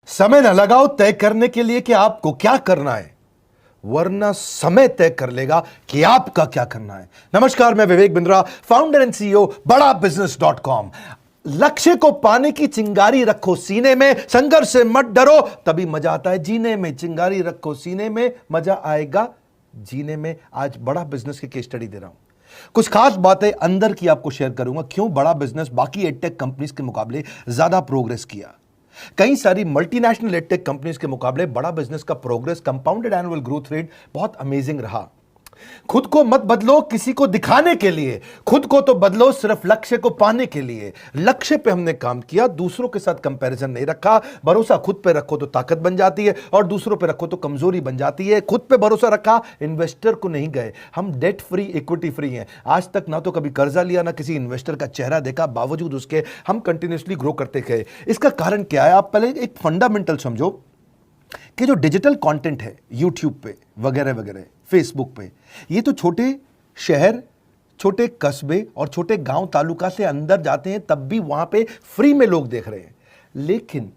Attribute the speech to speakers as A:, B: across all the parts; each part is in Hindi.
A: समय न लगाओ तय करने के लिए कि आपको क्या करना है, वरना समय तय कर लेगा कि आपका क्या करना है। नमस्कार, मैं Vivek Bindra, founder and CEO बड़ा बिजनेस .com। लक्ष्य को पाने की चिंगारी रखो सीने में, संघर्ष से मत डरो, तभी मजा आता है जीने में। चिंगारी रखो सीने में, मजा आएगा जीने में। आज बड़ा बिजनेस की केस स्टडी दे रहा हूं, कुछ खास बातें अंदर की आपको शेयर करूंगा, क्यों बड़ा बिजनेस बाकी एडटेक कंपनीज के मुकाबले ज्यादा प्रोग्रेस किया। कई सारी मल्टीनेशनल एडटेक कंपनीज के मुकाबले बड़ा बिजनेस का progress, compounded annual growth rate बहुत अमेजिंग रहा। खुद को मत बदलो किसी को दिखाने के लिए, खुद को तो बदलो सिर्फ लक्ष्य को पाने के लिए। लक्ष्य पे हमने काम किया, दूसरों के साथ कंपैरिजन नहीं रखा। भरोसा खुद पे रखो तो ताकत बन जाती है, और दूसरों पे रखो तो कमजोरी बन जाती है। खुद पे भरोसा रखा, इन्वेस्टर को नहीं गए। हम डेट फ्री, इक्विटी फ्री हैं। आज तक ना तो कभी कर्जा लिया, ना किसी इन्वेस्टर का चेहरा देखा, बावजूद उसके हम कंटिन्यूसली ग्रो करते गए। इसका कारण क्या है? आप पहले एक फंडामेंटल समझो कि जो डिजिटल कंटेंट है यूट्यूब पे वगैरह वगैरह, फेसबुक पे, ये तो छोटे शहर, छोटे कस्बे और छोटे गांव तालुका से अंदर जाते हैं, तब भी वहां पे फ्री में लोग देख रहे हैं। लेकिन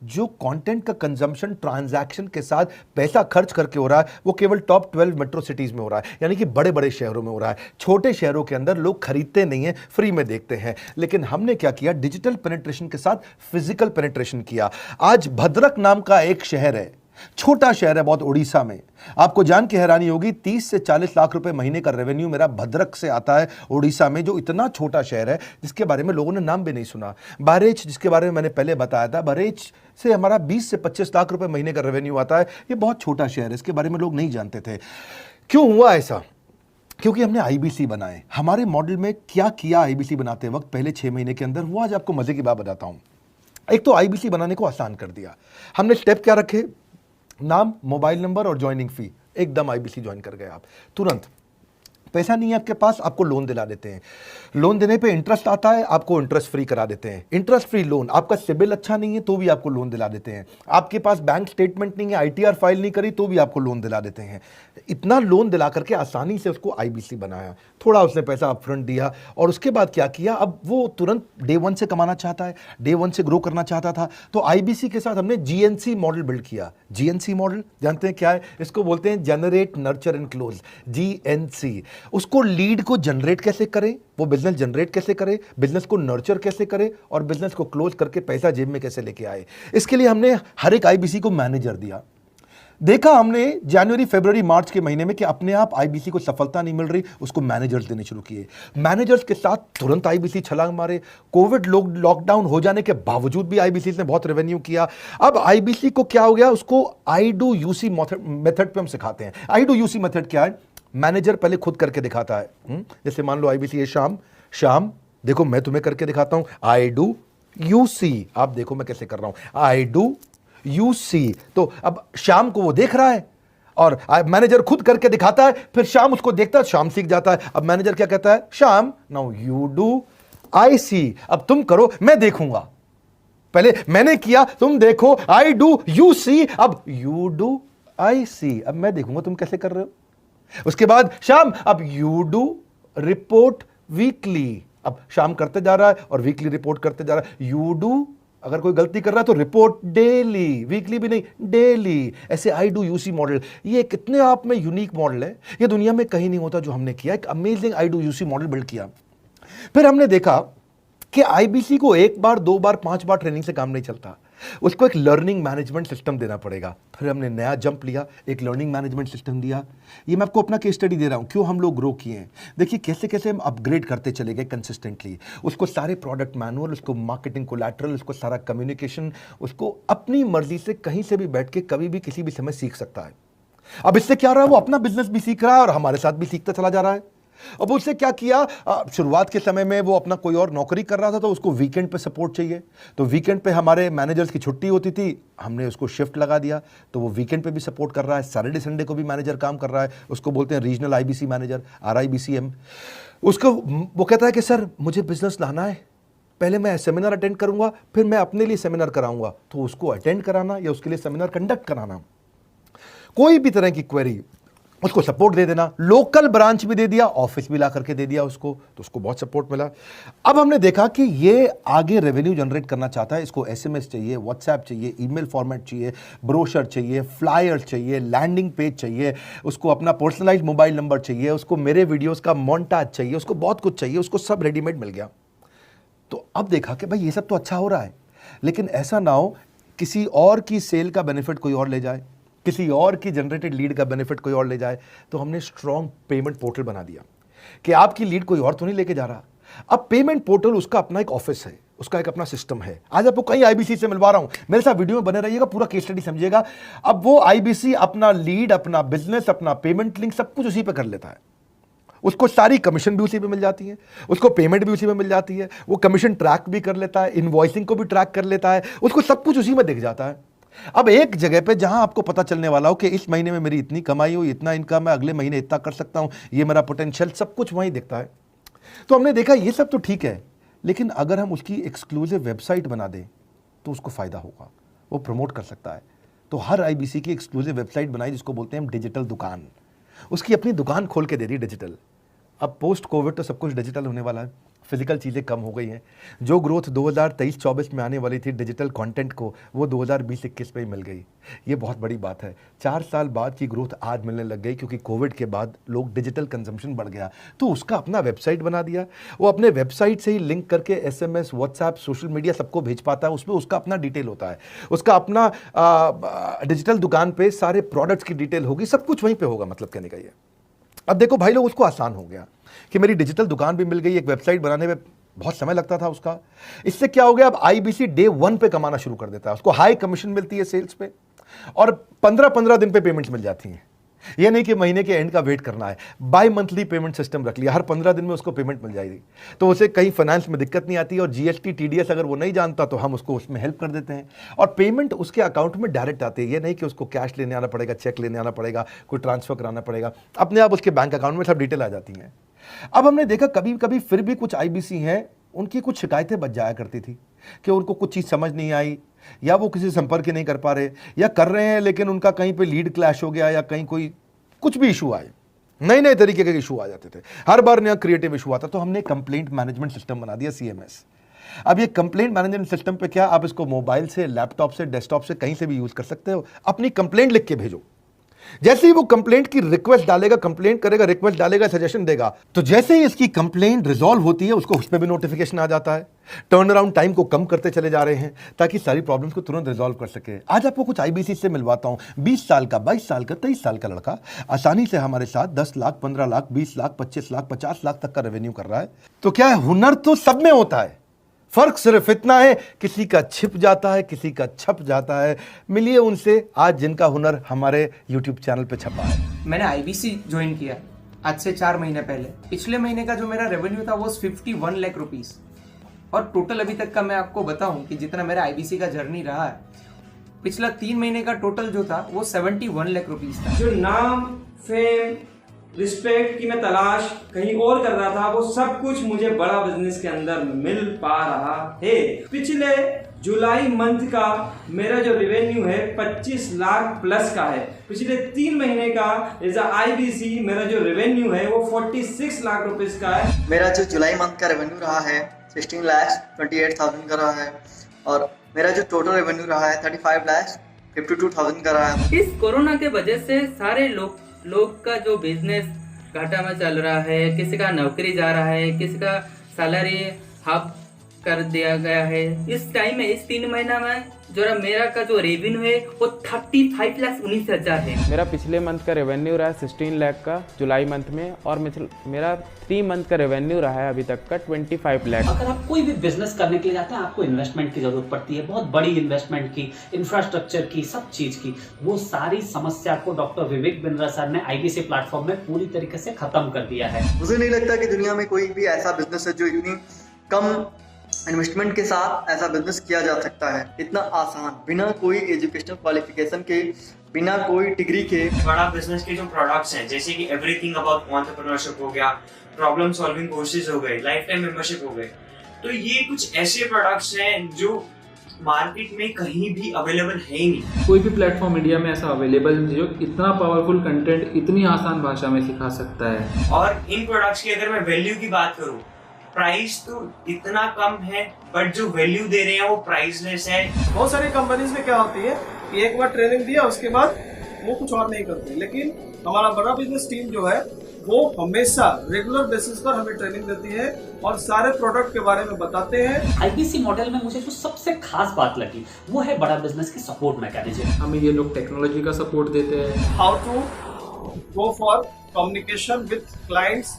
A: जो कंटेंट का कंजम्पशन ट्रांजैक्शन के साथ पैसा खर्च करके हो रहा है, वो केवल टॉप 12 मेट्रो सिटीज में हो रहा है, यानी कि बड़े बड़े शहरों में हो रहा है। छोटे शहरों के अंदर लोग खरीदते नहीं हैं, फ्री में देखते हैं। लेकिन हमने क्या किया? डिजिटल पेनिट्रेशन के साथ फिजिकल पेनिट्रेशन किया। आज भद्रक नाम का एक शहर है, छोटा शहर है बहुत, उड़ीसा में। आपको जान के हैरानी होगी, 30 से 40 लाख रुपए महीने का रेवेन्यू मेरा भद्रक से आता है, उड़ीसा में, जो इतना छोटा शहर है जिसके बारे में लोगों ने नाम भी नहीं सुना। बहरेच, जिसके बारे में मैंने पहले बताया था, बहरेच से हमारा 20 से 25 लाख रुपए महीने का रेवेन्यू आता है। ये बहुत छोटा शहर है, इसके बारे में लोग नहीं जानते थे। क्यों हुआ ऐसा? क्योंकि हमने आईबीसी बनाए। हमारे मॉडल में क्या किया आईबीसी बनाते वक्त पहले 6 महीने के अंदर, वो आज आपको मजे की बात बताता हूं। एक तो आईबीसी बनाने को आसान कर दिया। हमने स्टेप क्या रखे? नाम, मोबाइल नंबर और ज्वाइनिंग फी, एकदम आईबीसी ज्वाइन कर गए आप तुरंत। पैसा नहीं है आपके पास, आपको लोन दिला देते हैं। लोन देने पे इंटरेस्ट आता है, आपको इंटरेस्ट फ्री करा देते हैं। Interest free loan. आपका सिबिल अच्छा नहीं है तो भी आपको लोन दिला देते हैं। आपके पास बैंक स्टेटमेंट नहीं है, आईटीआर फाइल नहीं करी तो भी आपको लोन दिला देते हैं। इतना लोन दिला करके आसानी से उसको आईबीसी बनाया। थोड़ा उसने पैसा अपफ्रंट दिया, और उसके बाद क्या किया? अब वो तुरंत डे 1 से कमाना चाहता है, डे 1 से ग्रो करना चाहता था, तो आईबीसी के साथ हमने जीएनसी मॉडल बिल्ड किया। जीएनसी मॉडल जानते हैं क्या है? इसको बोलते हैं generate, nurture and close, GNC. उसको लीड को जनरेट कैसे करें, वो बिजनेस जनरेट कैसे करे, बिजनेस को नर्चर कैसे करे, और बिजनेस को क्लोज करके पैसा जेब में कैसे लेके आए। इसके लिए हमने हर एक आईबीसी को मैनेजर दिया। देखा हमने जनवरी, फरवरी, मार्च के महीने में कि अपने आप आईबीसी को सफलता नहीं मिल रही, उसको मैनेजर्स देने शुरू किए। मैनेजर्स के साथ तुरंत आईबीसी छलांग मारे। कोविड लॉकडाउन हो जाने के बावजूद भी आईबीसी ने बहुत रेवेन्यू किया। अब आईबीसी को क्या हो गया? उसको आई डू यूसी मेथड पे हम सिखाते हैं। आई डू यूसी मेथड क्या है? मैनेजर पहले खुद करके दिखाता है। जैसे मान लो आईबीसी है, शाम देखो मैं तुम्हें करके दिखाता हूं, आई डू यू सी, आप देखो मैं कैसे कर रहा हूं, आई डू यू सी। तो अब शाम को वो देख रहा है, और मैनेजर खुद करके दिखाता है, फिर शाम उसको देखता है, शाम सीख जाता है। अब मैनेजर क्या कहता है? शाम, नाउ यू डू, आई सी, अब तुम करो, मैं देखूंगा। पहले मैंने किया, तुम देखो, आई डू यू सी, अब यू डू आई सी, अब मैं देखूंगा तुम कैसे कर रहे हो। उसके बाद शाम, अब यू डू रिपोर्ट वीकली, अब शाम करते जा रहा है और वीकली रिपोर्ट करते जा रहा है। यू डू, अगर कोई गलती कर रहा है तो रिपोर्ट डेली, वीकली भी नहीं, डेली। ऐसे आई डू यूसी मॉडल, ये कितने आप में यूनिक मॉडल है, ये दुनिया में कहीं नहीं होता जो हमने किया। एक amazing I do UC model build किया। फिर हमने देखा कि आईबीसी को 1 बार, 2 बार, 5 बार ट्रेनिंग से काम नहीं चलता, उसको एक लर्निंग मैनेजमेंट सिस्टम देना पड़ेगा। फिर हमने नया जंप लिया, एक लर्निंग मैनेजमेंट सिस्टम दिया। ये मैं आपको अपना केस स्टडी दे रहा हूं, क्यों हम लोग ग्रो किए हैं। देखिए कैसे कैसे हम अपग्रेड करते चले गए कंसिस्टेंटली। उसको सारे प्रोडक्ट मैनुअल, उसको मार्केटिंग कोलैटरल, उसको सारा कम्युनिकेशन, उसको अपनी मर्जी से कहीं से भी बैठ के कभी भी किसी भी समय सीख सकता है। अब इससे क्या रहा है? वो अपना बिजनेस भी सीख रहा है और हमारे साथ भी सीखता चला जा रहा है। अब उससे क्या किया? शुरुआत के समय में वो अपना कोई और नौकरी कर रहा था, तो उसको वीकेंड पे सपोर्ट चाहिए। तो वीकेंड पे हमारे मैनेजर्स की छुट्टी होती थी, हमने उसको शिफ्ट लगा दिया, तो वो वीकेंड पे भी सपोर्ट कर रहा है। सैटरडे संडे को भी मैनेजर काम कर रहा है, उसको बोलते हैं रीजनल आईबीसी मैनेजर, RIBCM। उसको वो कहता है कि सर मुझे बिजनेस लाना है, पहले मैं सेमिनार अटेंड करूंगा, फिर मैं अपने लिए सेमिनार कराऊंगा। तो उसको अटेंड कराना या उसके लिए सेमिनार कंडक्ट कराना, कोई भी तरह की क्वेरी, उसको सपोर्ट दे देना, लोकल ब्रांच भी दे दिया, ऑफिस भी ला करके दे दिया उसको, तो उसको बहुत सपोर्ट मिला। अब हमने देखा कि ये आगे रेवेन्यू जनरेट करना चाहता है, इसको एसएमएस चाहिए, व्हाट्सएप चाहिए, ईमेल फॉर्मेट चाहिए, ब्रोशर चाहिए, फ्लायर चाहिए, लैंडिंग पेज चाहिए, उसको अपना पर्सनलाइज्ड मोबाइल नंबर चाहिए, उसको मेरे वीडियोस का मोन्टाज चाहिए, उसको बहुत कुछ चाहिए, उसको सब रेडीमेड मिल गया। तो अब देखा कि भाई ये सब तो अच्छा हो रहा है, लेकिन ऐसा ना हो किसी और की सेल का बेनिफिट कोई और ले जाए, किसी और की जनरेटेड लीड का बेनिफिट कोई और ले जाए। तो हमने स्ट्रॉन्ग पेमेंट पोर्टल बना दिया कि आपकी लीड कोई और तो नहीं लेके जा रहा। अब पेमेंट पोर्टल उसका अपना एक ऑफिस है, उसका एक अपना सिस्टम है। आज आपको कई आईबीसी से मिलवा रहा हूं, मेरे साथ वीडियो में बने रहिएगा, पूरा केस स्टडी समझिएगा। अब वो आईबीसी अपना लीड, अपना बिजनेस, अपना पेमेंट लिंक सब कुछ उसी पे कर लेता है। उसको सारी कमीशन भी उसी पे मिल जाती है, उसको पेमेंट भी उसी में मिल जाती है, वो कमीशन ट्रैक भी कर लेता है, इनवॉइसिंग को भी ट्रैक कर लेता है, उसको सब कुछ उसी में दिख जाता है। अब एक जगह पे जहां आपको पता चलने वाला हो कि इस महीने में मेरी इतनी कमाई हुई, इतना इनकम है, अगले महीने इतना कर सकता हूं, ये मेरा पोटेंशियल, सब कुछ वहीं दिखता है। तो हमने देखा ये सब तो ठीक है, लेकिन अगर हम उसकी एक्सक्लूसिव वेबसाइट बना दें तो उसको फायदा होगा, वो प्रमोट कर सकता है। तो हर आईबीसी की एक्सक्लूसिव वेबसाइट बनाई, जिसको बोलते हैं हम डिजिटल दुकान। उसकी अपनी दुकान खोल के दे दी डिजिटल। अब पोस्ट कोविड तो सब कुछ डिजिटल होने वाला है, फिजिकल चीज़ें कम हो गई हैं। जो ग्रोथ 2023-24 में आने वाली थी डिजिटल कंटेंट को, वो 2020-21 में ही मिल गई। ये बहुत बड़ी बात है। 4 साल बाद की ग्रोथ आज मिलने लग गई, क्योंकि कोविड के बाद लोग डिजिटल कंजम्पशन बढ़ गया। तो उसका अपना वेबसाइट बना दिया, वो अपने वेबसाइट से ही लिंक करके एसएमएस, व्हाट्सएप, सोशल मीडिया सबको भेज पाता है। उसमें उसका अपना डिटेल होता है, उसका अपना डिजिटल दुकान पे सारे प्रोडक्ट्स की डिटेल होगी, सब कुछ वहीं पर होगा। मतलब कहने का ये, अब देखो भाई लोग, उसको आसान हो गया कि मेरी डिजिटल दुकान भी मिल गई। एक वेबसाइट बनाने में बहुत समय लगता था उसका। इससे क्या हो गया, अब आईबीसी डे 1 पे कमाना शुरू कर देता है। उसको हाई कमीशन मिलती है सेल्स पे, और 15-15 दिन पे पेमेंट्स मिल जाती हैं। ये नहीं कि महीने के एंड का वेट करना है, बाई मंथली पेमेंट सिस्टम रख लिया, हर 15 दिन में उसको पेमेंट मिल जाएगी। तो उसे कहीं फाइनेंस में दिक्कत नहीं आती, और जीएसटी, टीडीएस अगर वो नहीं जानता तो हम उसको उसमें हेल्प कर देते हैं, और पेमेंट उसके अकाउंट में डायरेक्ट आती है। ये नहीं कि उसको कैश लेने आना पड़ेगा, चेक लेने आना पड़ेगा, कोई ट्रांसफर कराना पड़ेगा, अपने आप उसके बैंक अकाउंट में सब डिटेल आ जाती हैं। अब हमने देखा कभी कभी फिर भी कुछ आईबीसी हैं, उनकी कुछ शिकायतें बच जाया करती थी कि उनको कुछ चीज़ समझ नहीं आई, या वो किसी संपर्क ही नहीं कर पा रहे, या कर रहे हैं लेकिन उनका कहीं पे लीड क्लैश हो गया, या कहीं कोई कुछ भी इशू आए, नए नए तरीके के इशू आ जाते थे, हर बार नया क्रिएटिव इशू आता। तो हमने कंप्लेंट मैनेजमेंट सिस्टम बना दिया, सीएमएस। अब ये कंप्लेंट मैनेजमेंट सिस्टम पे क्या, आप इसको मोबाइल से, लैपटॉप से, डेस्कटॉप से, कहीं से भी यूज कर सकते हो। अपनी कंप्लेंट लिख के भेजो, जैसे ही वो कंप्लेंट की रिक्वेस्ट डालेगा, कंप्लेंट करेगा, रिक्वेस्ट डालेगा, सजेशन देगा, तो जैसे ही इसकी कंप्लेंट रिजॉल्व होती है उसको उस पर भी नोटिफिकेशन आ जाता है। टर्न अराउंड टाइम को कम करते चले जा रहे हैं ताकि सारी प्रॉब्लम्स को तुरंत रिजॉल्व कर सके। आज आपको कुछ आईबीसी से मिलवाता हूं। 20 साल का, 22 साल का, 23 साल का लड़का आसानी से हमारे साथ 10 लाख, 15 लाख, 20 लाख, 25 लाख, 50 लाख तक का रेवेन्यू कर रहा है। तो क्या है, हुनर तो सब में होता है, फर्क सिर्फ इतना है किसी का छिप जाता है, किसी का छप जाता है। मिलिए उनसे आज जिनका हुनर हमारे YouTube चैनल पे छपा है।
B: मैंने आईबीसी ज्वाइन किया आज से 4 महीने पहले। पिछले महीने का जो मेरा रेवेन्यू था वो 51 लाख रुपीस, और टोटल अभी तक का मैं आपको बताऊं कि जितना मेरा आईबीसी का जर्नी रहा है, पिछला 3 महीने का टोटल जो था वो 71 लाख रुपीस था।
C: जो नाम, फेम, रिस्पेक्ट की मैं तलाश कहीं और कर रहा था, वो सब कुछ मुझे बड़ा बिजनेस के अंदर मिल पा रहा है। पिछले जुलाई मंथ का मेरा जो रेवेन्यू है 25 लाख प्लस का है। पिछले 3 महीने का एज आईबीसी मेरा जो रेवेन्यू है वो 46 लाख रुपीस का है।
D: मेरा जो जुलाई मंथ का रेवेन्यू रहा है 16,28,000 का रहा है, और मेरा जो टोटल रेवेन्यू रहा है 35,52,000 का रहा है।
E: इस कोरोना के वजह से सारे लोग का जो बिजनेस घाटा में चल रहा है, किसी का नौकरी जा रहा है, किसी का सैलरी हाफ कर दिया गया है। इस टाइम में, इस 3 महीना में जो मेरा का जो रेवेन्यू है वो 35,19,000 है।
F: मेरा पिछले मंथ का रेवेन्यू रहा है 16 लाख का जुलाई मंथ में, और मेरा 3 मंथ का रेवेन्यू रहा है अभी तक का 25 लाख।
G: अगर आप कोई भी बिजनेस करने के लिए जाते हैं, आपको इन्वेस्टमेंट की जरूरत पड़ती है, बहुत बड़ी इन्वेस्टमेंट की, इंफ्रास्ट्रक्चर की, सब चीज की। वो सारी समस्या को डॉक्टर विवेक बिंद्रा सर ने आईबीसी प्लेटफॉर्म में पूरी तरीके से खत्म कर दिया है।
D: मुझे नहीं लगता कि दुनिया में कोई भी ऐसा बिजनेस है जो इतनी कम इन्वेस्टमेंट के साथ ऐसा बिजनेस किया जा सकता है, इतना आसान, बिना कोई एजुकेशनल क्वालिफिकेशन के, बिना कोई डिग्री के।
C: बड़ा बिजनेस के जो प्रोडक्ट्स हैं, जैसे कि एवरीथिंग अबाउट एंटरप्रेन्योरशिप हो गया, प्रॉब्लम सॉल्विंग कोर्सेज हो गए, लाइफ टाइम मेंबरशिप हो गए, तो ये कुछ ऐसे प्रोडक्ट्स हैं जो मार्केट में कहीं भी अवेलेबल है ही नहीं।
H: कोई भी प्लेटफॉर्म इंडिया में ऐसा अवेलेबल नहीं जो इतना पावरफुल कंटेंट इतनी आसान भाषा में सिखा सकता है।
C: और इन प्रोडक्ट्स की अगर मैं वैल्यू की बात करूं, प्राइस तो इतना कम है बट जो वैल्यू दे रहे हैं वो प्राइसलेस है।
I: बहुत सारी कंपनीज में क्या होती है कि एक बार ट्रेनिंग दिया उसके बाद वो कुछ और नहीं करते, लेकिन हमारा बड़ा बिजनेस टीम जो है वो हमेशा रेगुलर बेसिस पर हमें ट्रेनिंग देती है और सारे प्रोडक्ट के बारे में बताते हैं।
G: आईबीसी मॉडल में मुझे जो सबसे खास बात लगी वो है बड़ा बिजनेस की सपोर्ट मैकेनिज्म।
H: हमें ये लोग टेक्नोलॉजी का सपोर्ट देते हैं।
I: How to go for communication with clients,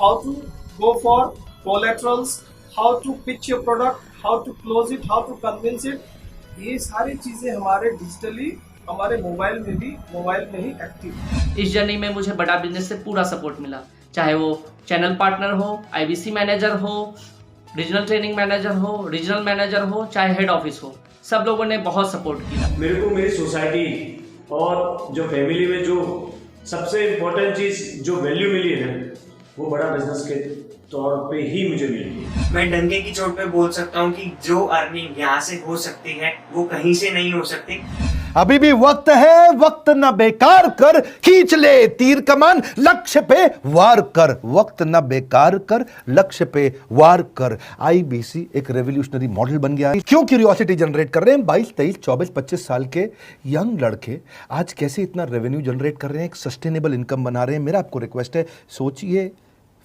I: how to go for collaterals, how to pitch your product, how to close it, how to convince it, ये सारी चीजें हमारे डिजिटली हमारे मोबाइल में ही एक्टिव।
J: इस जर्नी में मुझे बड़ा बिजनेस से पूरा सपोर्ट मिला, चाहे वो चैनल पार्टनर हो, आईबीसी मैनेजर हो, रीजनल ट्रेनिंग मैनेजर हो, रीजनल मैनेजर हो, चाहे हेड ऑफिस हो, सब लोगों ने बहुत सपोर्ट किया।
C: मेरे को मेरी सोसाइटी और जो फैमिली में जो सबसे इम्पोर्टेंट चीज जो वैल्यू मिली है ना, वो बड़ा बिजनेस के तौर पे ही मुझे मिली है। मैं डंके की चोट पे बोल सकता हूँ कि जो अर्निंग यहाँ से हो सकती है वो कहीं से नहीं हो सकती।
A: अभी भी वक्त है, वक्त न बेकार कर, खींच ले तीर कमान, लक्ष्य पे वार कर, वक्त न बेकार कर, लक्ष्य पे वार कर। आईबीसी एक रेवोल्यूशनरी मॉडल बन गया है। क्यों क्यूरियोसिटी जनरेट कर रहे हैं 22, 23, 24, 25 साल के यंग लड़के आज कैसे इतना रेवेन्यू जनरेट कर रहे हैं, एक सस्टेनेबल इनकम बना रहे हैं। मेरा आपको रिक्वेस्ट है, सोचिए,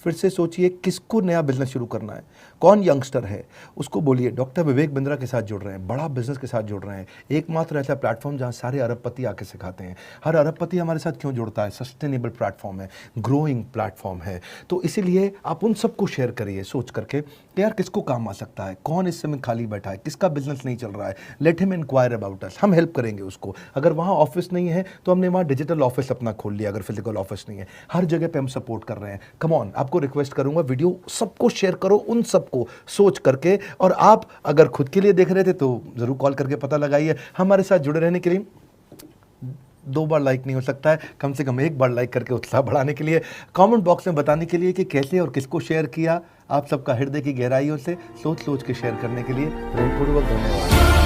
A: फिर से सोचिए, किसको नया बिजनेस शुरू करना है, कौन यंगस्टर है, उसको बोलिए डॉक्टर विवेक बिंद्रा के साथ जुड़ रहे हैं, बड़ा बिजनेस के साथ जुड़ रहे हैं। एकमात्र ऐसा प्लेटफॉर्म जहां सारे अरबपति आके सिखाते हैं। हर अरबपति हमारे साथ क्यों जुड़ता है? सस्टेनेबल प्लेटफॉर्म है, ग्रोइंग प्लेटफॉर्म है। तो इसीलिए आप उन सबको शेयर करिए सोच करके कि यार किसको काम आ सकता है, कौन इस समय खाली बैठा है, किसका बिजनेस नहीं चल रहा है, let him inquire about us, हम हेल्प करेंगे उसको। अगर वहाँ ऑफिस नहीं है तो हमने वहाँ डिजिटल ऑफिस अपना खोल लिया, अगर फिजिकल ऑफिस नहीं है, हर जगह पे हम सपोर्ट कर रहे हैं। कम ऑन, आपको रिक्वेस्ट करूंगा वीडियो सबको शेयर करो, उन सबको सोच करके। और आप अगर खुद के लिए देख रहे थे तो जरूर कॉल करके पता लगाइए। हमारे साथ जुड़े रहने के लिए 2 बार लाइक नहीं हो सकता है, कम से कम 1 बार लाइक करके उत्साह बढ़ाने के लिए, कमेंट बॉक्स में बताने के लिए कि कैसे और किसको शेयर किया। आप सबका हृदय की गहराइयों से सोच सोच के शेयर करने के लिए प्रेमपूर्वक धन्यवाद।